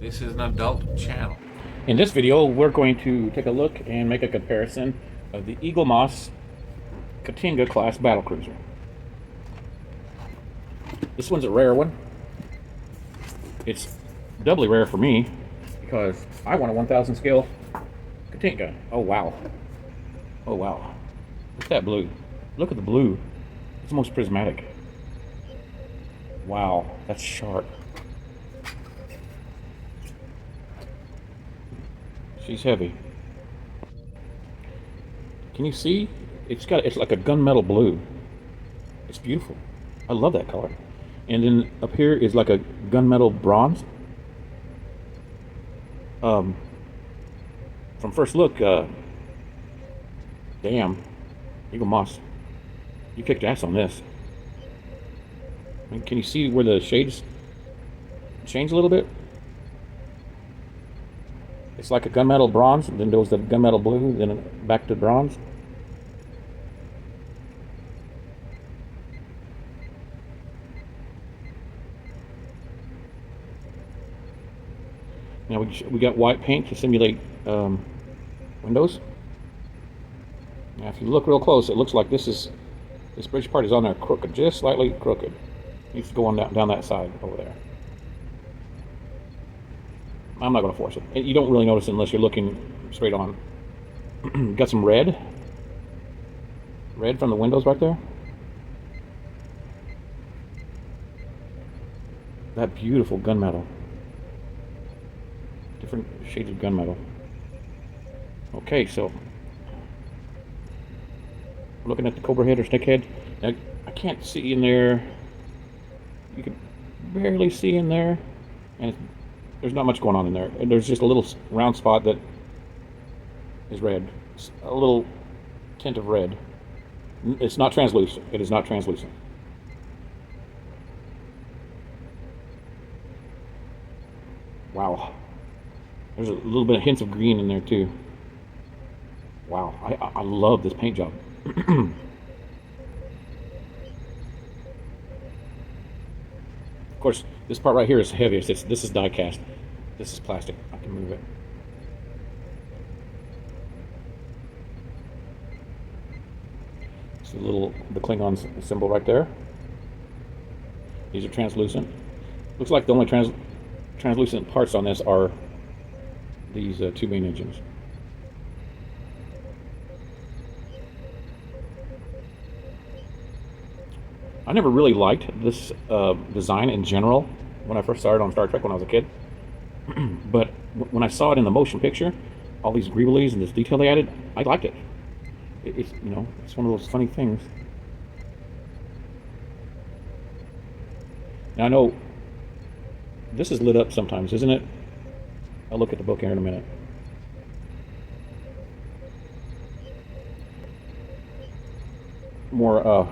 This is an adult channel. In this video, we're going to take a look and make a comparison of the Eaglemoss Katinga class battlecruiser. This one's a rare one. It's doubly rare for me because I want a 1000 scale Katinga. Oh wow. Oh wow. Look at that blue. Look at the blue. It's almost prismatic. Wow, that's sharp. She's heavy. Can you see? It's like a gunmetal blue. It's beautiful. I love that color. And then up here is like a gunmetal bronze. From first look, damn, Eaglemoss, you kicked ass on this. I mean, can you see where the shades change a little bit? It's like a gunmetal bronze, then goes the gunmetal blue, then back to bronze. Now we got white paint to simulate windows. Now if you look real close, it looks like this bridge part is on there crooked, just slightly crooked. It needs to go on down that side over there. I'm not going to force it. You don't really notice it unless you're looking straight on. Got some red from the windows right there. That beautiful gunmetal. Different shades of gunmetal. Okay, so looking at the cobra head or snake head. Now, I can't see in there. You can barely see in there, and there's not much going on in there. There's just a little round spot that is red. It's a little tint of red. It's not translucent. It is not translucent. Wow. There's a little bit of hints of green in there too. Wow. I love this paint job. Of course, this part right here is heaviest. This is die cast. This is plastic. I can move it. See the Klingon symbol right there. These are translucent. Looks like the only translucent parts on this are these two main engines. I never really liked this design in general when I first started on Star Trek when I was a kid. But when I saw it in the motion picture, all these greeblies and this detail they added, I liked it. It's it's one of those funny things. Now I know this is lit up sometimes, isn't it? I'll look at the book here in a minute. More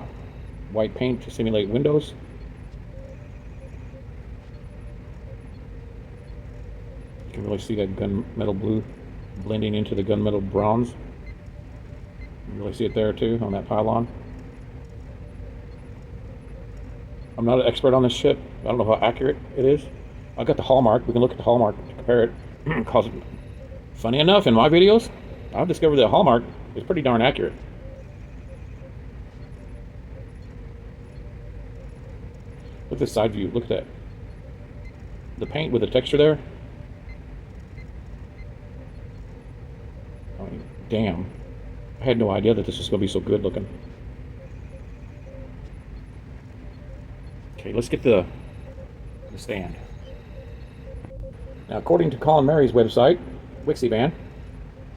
white paint to simulate windows. You can really see that gunmetal blue blending into the gunmetal bronze. You can really see it there too on that pylon. I'm not an expert on this ship. I don't know how accurate it is. I got the hallmark. We can look at the hallmark to compare it. Because funny enough, in my videos, I've discovered that hallmark is pretty darn accurate. Look at this side view. Look at that. The paint with the texture there. I mean, damn. I had no idea that this was going to be so good looking. Okay, let's get the stand. Now, according to Colin Mary's website, Wixivan,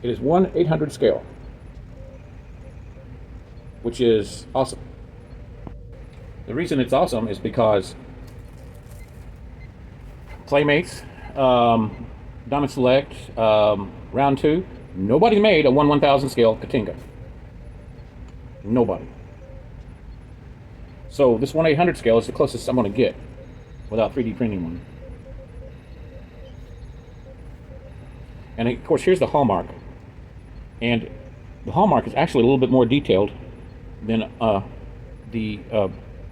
it is 1/800 scale, which is awesome. The reason it's awesome is because Playmates, Diamond Select, Round 2, nobody made a 1/1000 scale Katinga. Nobody. So this 1/800 scale is the closest I'm going to get without 3D printing one. And of course, here's the hallmark. And the Hallmark is actually a little bit more detailed than the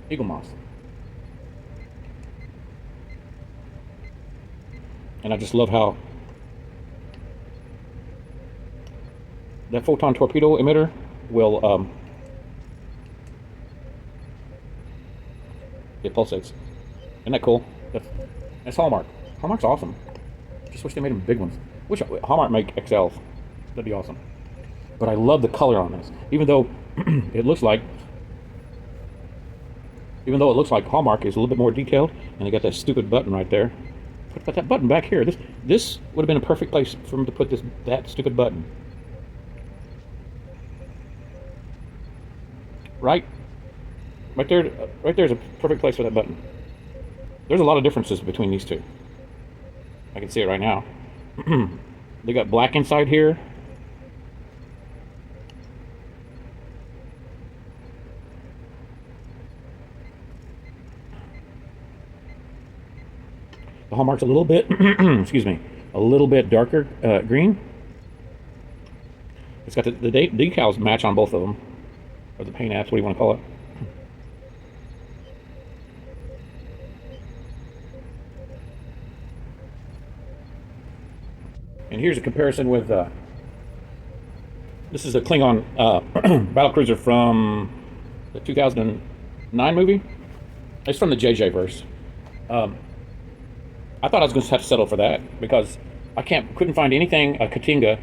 Eaglemoss. And I just love how that photon torpedo emitter will it pulsates. Isn't that cool? That's Hallmark. Hallmark's awesome. Just wish they made them big ones. Wish Hallmark make XLs. That'd be awesome. But I love the color on this. Even though it looks like Hallmark is a little bit more detailed, and they got that stupid button right there. Put that button back here. This would have been a perfect place for them to put that stupid button. Right there is a perfect place for that button. There's a lot of differences between these two. I can see it right now. They got black inside here. The Hallmark's a little bit, excuse me, a little bit darker green. It's got the decals match on both of them, or the paint apps, what do you want to call it? And here's a comparison with, this is a Klingon battlecruiser from the 2009 movie. It's from the jjverse. I thought I was going to have to settle for that because I couldn't find anything a Katinga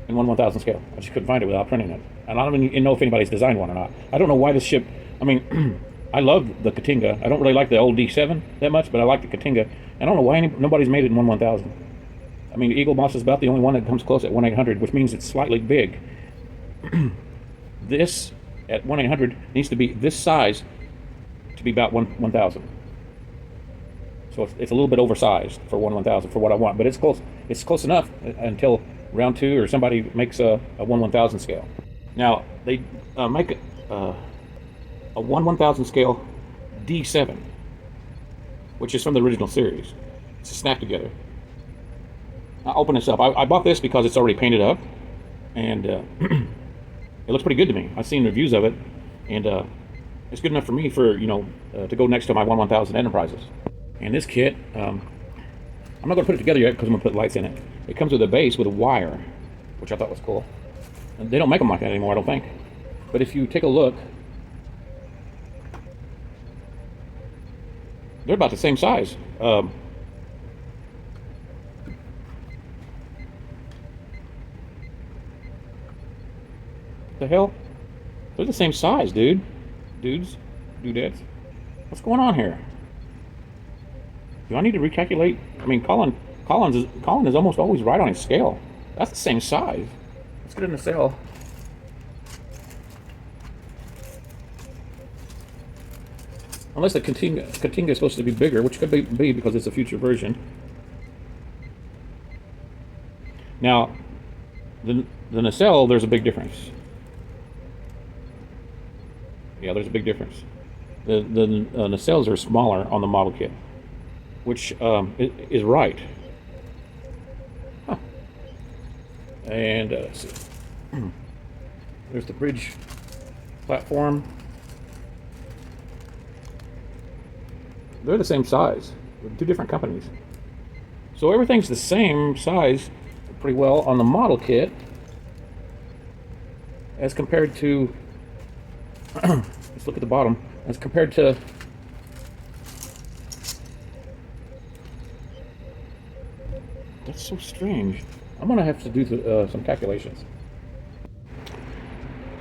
in 1/1000 scale. I just couldn't find it without printing it. And I don't even know if anybody's designed one or not. I don't know why this ship, I mean, I love the Katinga. I don't really like the old D7 that much, but I like the Katinga. I don't know why nobody's made it in 1/1000. I mean, Eaglemoss is about the only one that comes close at 1/800, which means it's slightly big. This, at 1/800, needs to be this size to be about 1/1000. So it's a little bit oversized for 1/1000 for what I want, but it's close. It's close enough until round 2 or somebody makes a 1/1000 scale. Now they make a 1/1000 scale D7, which is from the original series. It's a snap together. I'll open this up. I bought this because it's already painted up, and it looks pretty good to me. I've seen reviews of it, and it's good enough for me for to go next to my 1/1000 Enterprises. And this kit, I'm not going to put it together yet because I'm going to put lights in it. It comes with a base with a wire, which I thought was cool. And they don't make them like that anymore, I don't think. But if you take a look, they're about the same size. What the hell? They're the same size, dudedads. What's going on here? Do I need to recalculate? I mean, Colin is almost always right on his scale. That's the same size. Let's get in the cell. Unless the Katinga is supposed to be bigger, which could be because it's a future version. Now, the nacelle, there's a big difference. Yeah, there's a big difference. The nacelles are smaller on the model kit, which is right. Huh. And let's see. There's the bridge platform. They're the same size, with 2 different companies. So everything's the same size pretty well on the model kit as compared to, let's look at the bottom, as compared to that's so strange. I'm gonna have to do some calculations.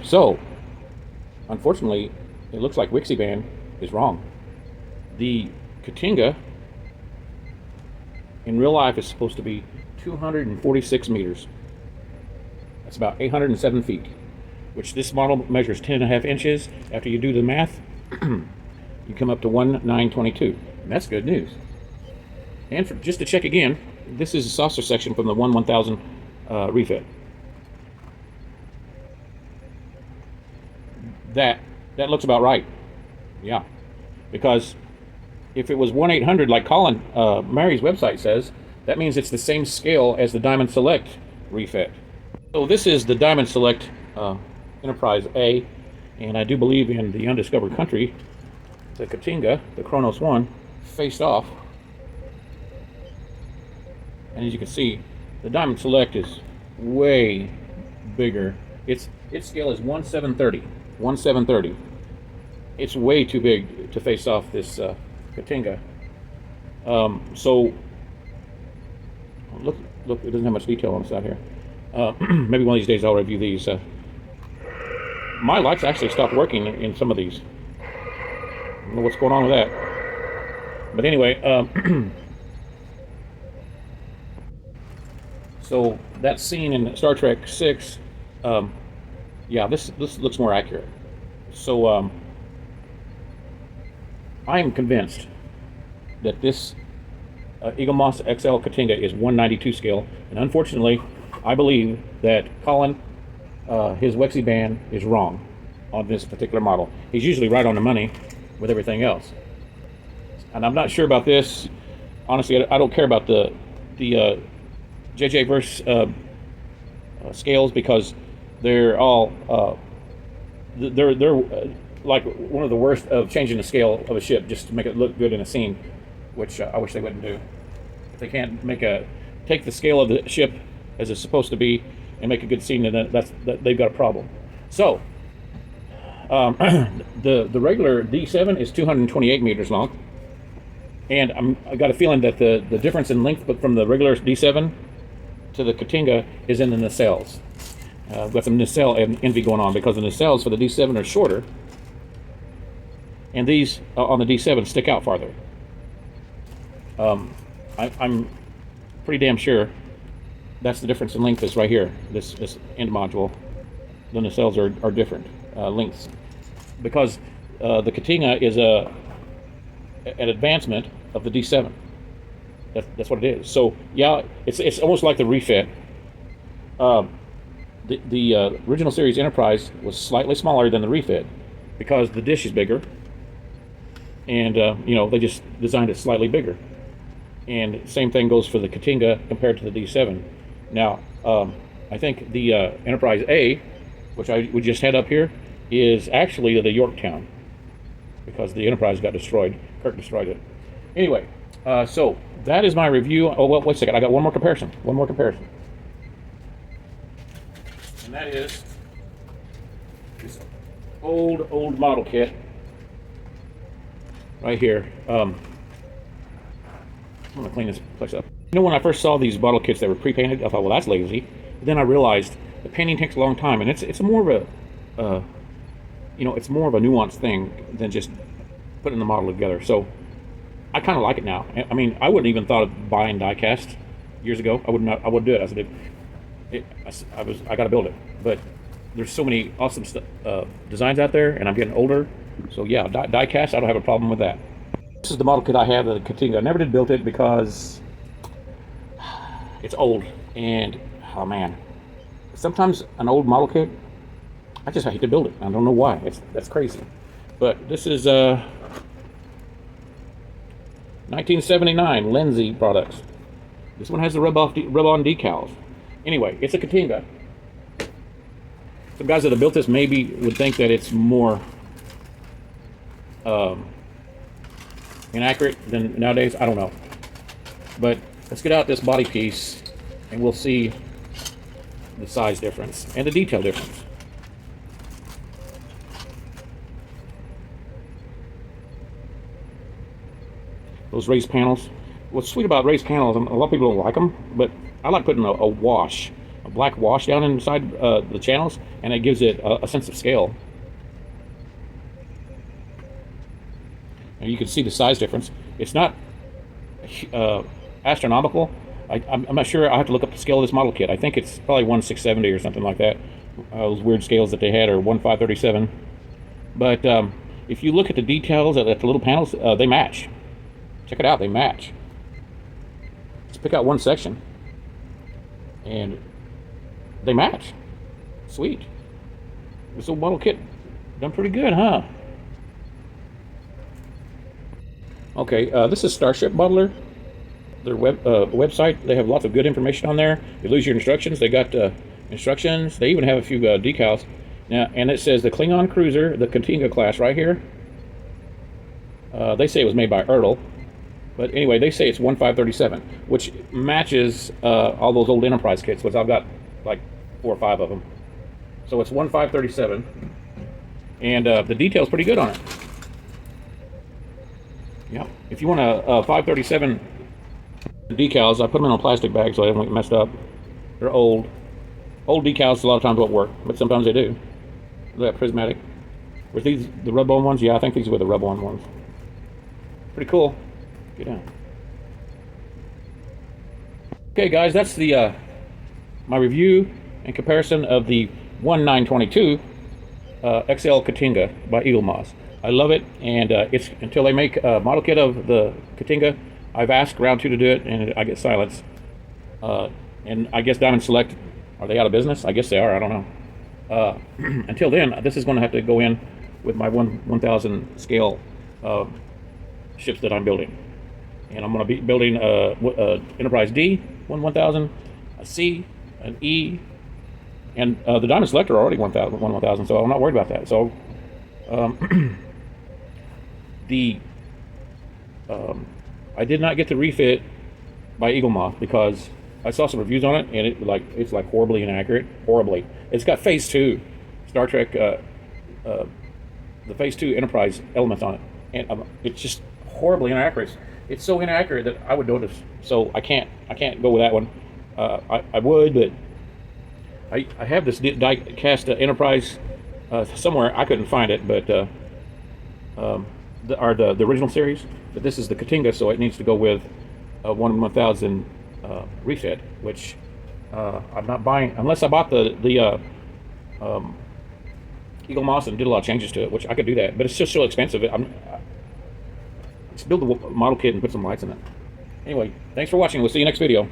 So, unfortunately, it looks like Wixiban is wrong. The Katinga in real life is supposed to be 246 meters. That's about 807 feet, which this model measures 10.5 inches. After you do the math, you come up to 1922, and that's good news. And just to check again, this is a saucer section from the 1/1000 refit. That looks about right. Yeah, because if it was 1/800 like Colin Mary's website says, that means it's the same scale as the Diamond Select refit. So this is the Diamond Select Enterprise A, and I do believe in the undiscovered country, the Katinga, the Kronos 1, faced off. And as you can see, the Diamond Select is way bigger. Its scale is 1/730. 1/730. It's way too big to face off this Katinga. So look, it doesn't have much detail on the side here. Maybe one of these days I'll review these. My lights actually stopped working in some of these. I don't know what's going on with that. But anyway, so that scene in Star Trek 6, yeah, this looks more accurate. So I am convinced that this Eaglemoss XL Katinga is 192 scale, and unfortunately, I believe that Colin, his Wexy band, is wrong on this particular model. He's usually right on the money with everything else, and I'm not sure about this. Honestly, I don't care about the jjverse scales, because they're all they're like one of the worst of changing the scale of a ship just to make it look good in a scene, which I wish they wouldn't do. If they can't take the scale of the ship as it's supposed to be and make a good scene, then they've got a problem. So the regular D7 is 228 meters long, and I got a feeling that the difference in length from the regular D7 to the Katinga is in the nacelles. We've got some nacelle envy going on, because the nacelles for the D7 are shorter, and these on the D7 stick out farther. I'm pretty damn sure that's the difference in length is right here. This end module, the nacelles are different lengths, because the Katinga is an advancement of the D7. That's what it is. So yeah, it's almost like the refit. The original series Enterprise was slightly smaller than the refit because the dish is bigger, and they just designed it slightly bigger. And same thing goes for the Katinga compared to the D7. Now, I think the Enterprise A, which we just had up here, is actually the Yorktown, because the Enterprise got destroyed. Kirk destroyed it. Anyway, so that is my review. Oh, well, wait a second. I got one more comparison. And that is this old model kit right here. I'm gonna clean this place up. When I first saw these bottle kits that were pre-painted, I thought, well, that's lazy. But then I realized the painting takes a long time, and it's more of a it's more of a nuanced thing than just putting the model together. So I kind of like it now. I mean, I wouldn't even thought of buying diecast years ago. I wouldn't do it. I said, I got to build it. But there's so many awesome designs out there, and I'm getting older. So yeah, diecast, I don't have a problem with that. This is the model kit I have, the Katinga. I never did build it because it's old, and oh man, sometimes an old model kit, I just hate to build it. I don't know why. That's crazy. But this is 1979 Lindsay products. This one has the rub-on decals. Anyway, it's a Katinga. Some guys that have built this maybe would think that it's more inaccurate than nowadays. I don't know. But let's get out this body piece and we'll see the size difference and the detail difference. Those raised panels. What's sweet about raised panels, a lot of people don't like them, but I like putting a black wash down inside the channels, and it gives it a sense of scale. And you can see the size difference. It's not astronomical. I'm not sure. I have to look up the scale of this model kit. I think it's probably 1/670 or something like that. Those weird scales that they had are 1/537. But if you look at the details at the little panels, they match. Check it out, they match. Let's pick out one section, and they match. Sweet. This little model kit done pretty good, huh? Okay, this is Starship Modeler. Their website. They have lots of good information on there. If you lose your instructions, they got instructions. They even have a few decals. Now, and it says the Klingon cruiser, the Katinga class right here. They say it was made by Ertl. But anyway, they say it's 1537, which matches all those old Enterprise kits, which I've got like 4 or 5 of them. So it's 1537, and the detail's pretty good on it. Yeah, if you want a 537 decals, I put them in a plastic bag so they don't get messed up. They're old. Old decals a lot of times won't work, but sometimes they do. Look at that prismatic. Were these the rub-on ones? Yeah, I think these were the rub-on ones. Pretty cool. Get down. Okay, guys, that's the my review and comparison of the 1922 XL Katinga by Eaglemoss. I love it, and it's until they make a model kit of the Katinga. I've asked Round 2 to do it, and I get silence. And I guess Diamond Select, are they out of business? I guess they are. I don't know. Until then, this is going to have to go in with my 1000 scale ships that I'm building. And I'm going to be building Enterprise D, 1000, a C, an E, and the Diamond Select are already 1000, so I'm not worried about that. So I did not get the refit by Eaglemoss because I saw some reviews on it, and it's like horribly inaccurate. Horribly. It's got Phase 2 Star Trek, the Phase 2 Enterprise elements on it, and it's just horribly inaccurate. It's so inaccurate that I would notice. So I can't go with that one. I would, but I have this diecast Enterprise somewhere. I couldn't find it, but the original series. But this is the Katinga, so it needs to go with 1000 refit, which I'm not buying unless I bought the Eaglemoss and did a lot of changes to it, which I could do that. But it's just so expensive. Let's build the model kit and put some lights in it. Anyway, thanks for watching. We'll see you next video.